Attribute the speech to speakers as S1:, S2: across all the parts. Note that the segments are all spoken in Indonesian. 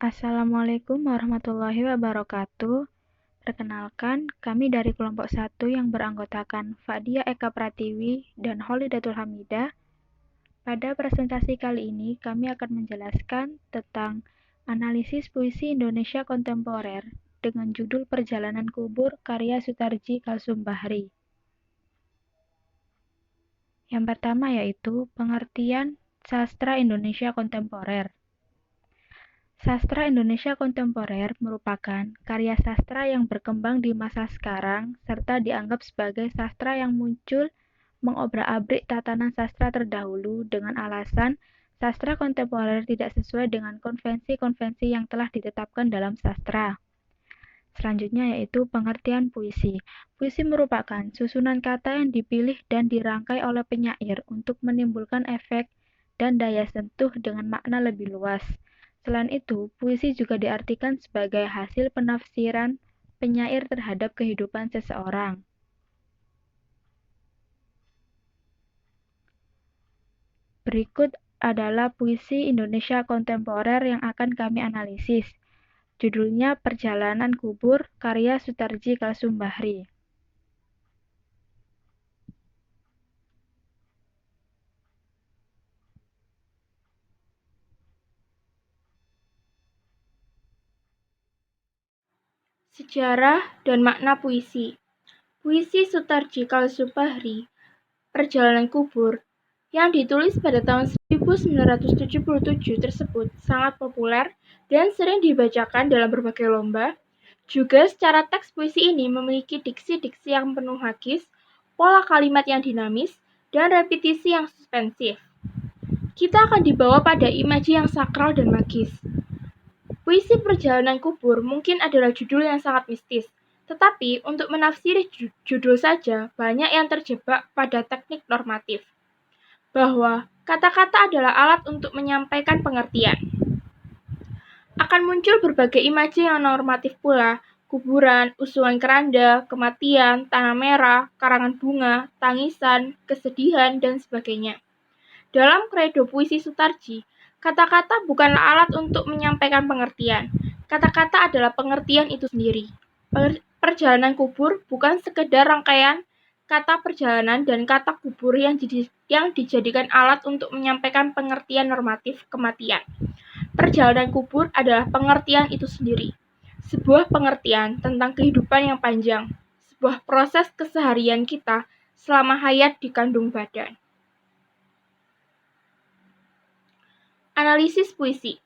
S1: Assalamualaikum warahmatullahi wabarakatuh. Perkenalkan, kami dari kelompok 1 yang beranggotakan Fadia Eka Pratiwi dan Holidatul Hamidah. Pada presentasi kali ini, kami akan menjelaskan tentang analisis puisi Indonesia kontemporer dengan judul Perjalanan Kubur karya Sutarji Kalsumbahri. Yang pertama yaitu pengertian sastra Indonesia kontemporer. Sastra Indonesia kontemporer merupakan karya sastra yang berkembang di masa sekarang serta dianggap sebagai sastra yang muncul mengobrak-abrik tatanan sastra terdahulu dengan alasan sastra kontemporer tidak sesuai dengan konvensi-konvensi yang telah ditetapkan dalam sastra. Selanjutnya yaitu pengertian puisi. Puisi merupakan susunan kata yang dipilih dan dirangkai oleh penyair untuk menimbulkan efek dan daya sentuh dengan makna lebih luas. Selain itu, puisi juga diartikan sebagai hasil penafsiran penyair terhadap kehidupan seseorang. Berikut adalah puisi Indonesia kontemporer yang akan kami analisis. Judulnya Perjalanan Kubur karya Sutarji Kalsumbahri. Sejarah dan makna puisi. Puisi Sutarji Kalsumbahri, Perjalanan Kubur, yang ditulis pada tahun 1977 tersebut sangat populer dan sering dibacakan dalam berbagai lomba. Juga secara teks puisi ini memiliki diksi-diksi yang penuh hagis, pola kalimat yang dinamis, dan repetisi yang suspensif. Kita akan dibawa pada imaji yang sakral dan magis. Puisi Perjalanan Kubur mungkin adalah judul yang sangat mistis, tetapi untuk menafsiri judul saja banyak yang terjebak pada teknik normatif, bahwa kata-kata adalah alat untuk menyampaikan pengertian. Akan muncul berbagai imaji yang normatif pula, kuburan, usungan keranda, kematian, tanah merah, karangan bunga, tangisan, kesedihan, dan sebagainya. Dalam kredo puisi Sutarji, kata-kata bukanlah alat untuk menyampaikan pengertian. Kata-kata adalah pengertian itu sendiri. Perjalanan kubur bukan sekedar rangkaian kata perjalanan dan kata kubur yang dijadikan alat untuk menyampaikan pengertian normatif kematian. Perjalanan kubur adalah pengertian itu sendiri. Sebuah pengertian tentang kehidupan yang panjang, sebuah proses keseharian kita selama hayat di kandung badan. Analisis puisi.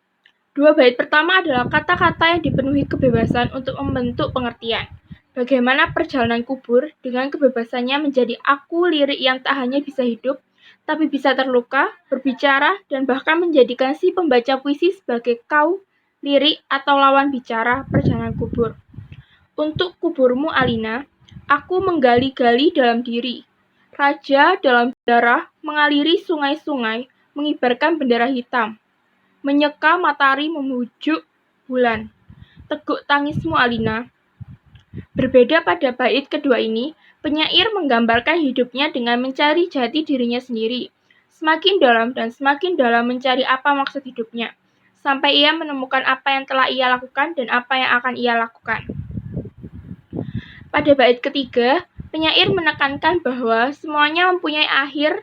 S1: Dua bait pertama adalah kata-kata yang dipenuhi kebebasan untuk membentuk pengertian. Bagaimana perjalanan kubur dengan kebebasannya menjadi aku lirik yang tak hanya bisa hidup, tapi bisa terluka, berbicara, dan bahkan menjadikan si pembaca puisi sebagai kau, lirik, atau lawan bicara perjalanan kubur. Untuk kuburmu Alina, aku menggali-gali dalam diri. Raja dalam darah mengaliri sungai-sungai, mengibarkan bendera hitam. Menyeka matahari memujuk bulan. Teguk tangismu Alina. Berbeda pada bait kedua ini, penyair menggambarkan hidupnya dengan mencari jati dirinya sendiri. Semakin dalam mencari apa maksud hidupnya, sampai ia menemukan apa yang telah ia lakukan dan apa yang akan ia lakukan. Pada bait ketiga, penyair menekankan bahwa semuanya mempunyai akhir.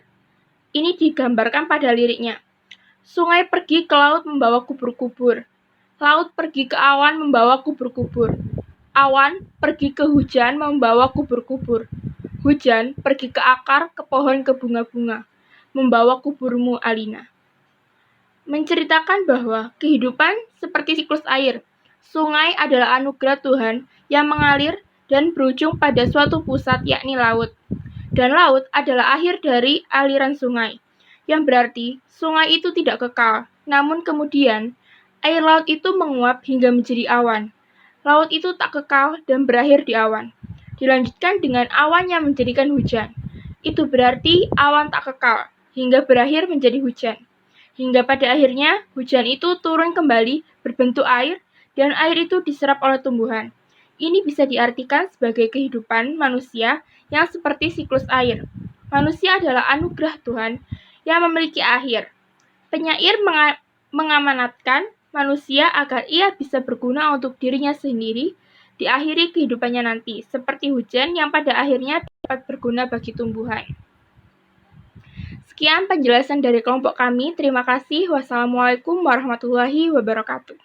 S1: Ini digambarkan pada liriknya. Sungai pergi ke laut membawa kubur-kubur. Laut pergi ke awan membawa kubur-kubur. Awan pergi ke hujan membawa kubur-kubur. Hujan pergi ke akar, ke pohon, ke bunga-bunga, membawa kuburmu Alina. Menceritakan bahwa kehidupan seperti siklus air. Sungai adalah anugerah Tuhan yang mengalir dan berujung pada suatu pusat yakni laut. Dan laut adalah akhir dari aliran sungai, yang berarti sungai itu tidak kekal, namun kemudian air laut itu menguap hingga menjadi awan. Laut itu tak kekal dan berakhir di awan. Dilanjutkan dengan awan yang menjadikan hujan. Itu berarti awan tak kekal, hingga berakhir menjadi hujan. Hingga pada akhirnya hujan itu turun kembali berbentuk air, dan air itu diserap oleh tumbuhan. Ini bisa diartikan sebagai kehidupan manusia yang seperti siklus air. Manusia adalah anugerah Tuhan yang memiliki akhir. Penyair mengamanatkan manusia agar ia bisa berguna untuk dirinya sendiri di akhir kehidupannya nanti, seperti hujan yang pada akhirnya dapat berguna bagi tumbuhan. Sekian penjelasan dari kelompok kami. Terima kasih. Wassalamualaikum warahmatullahi wabarakatuh.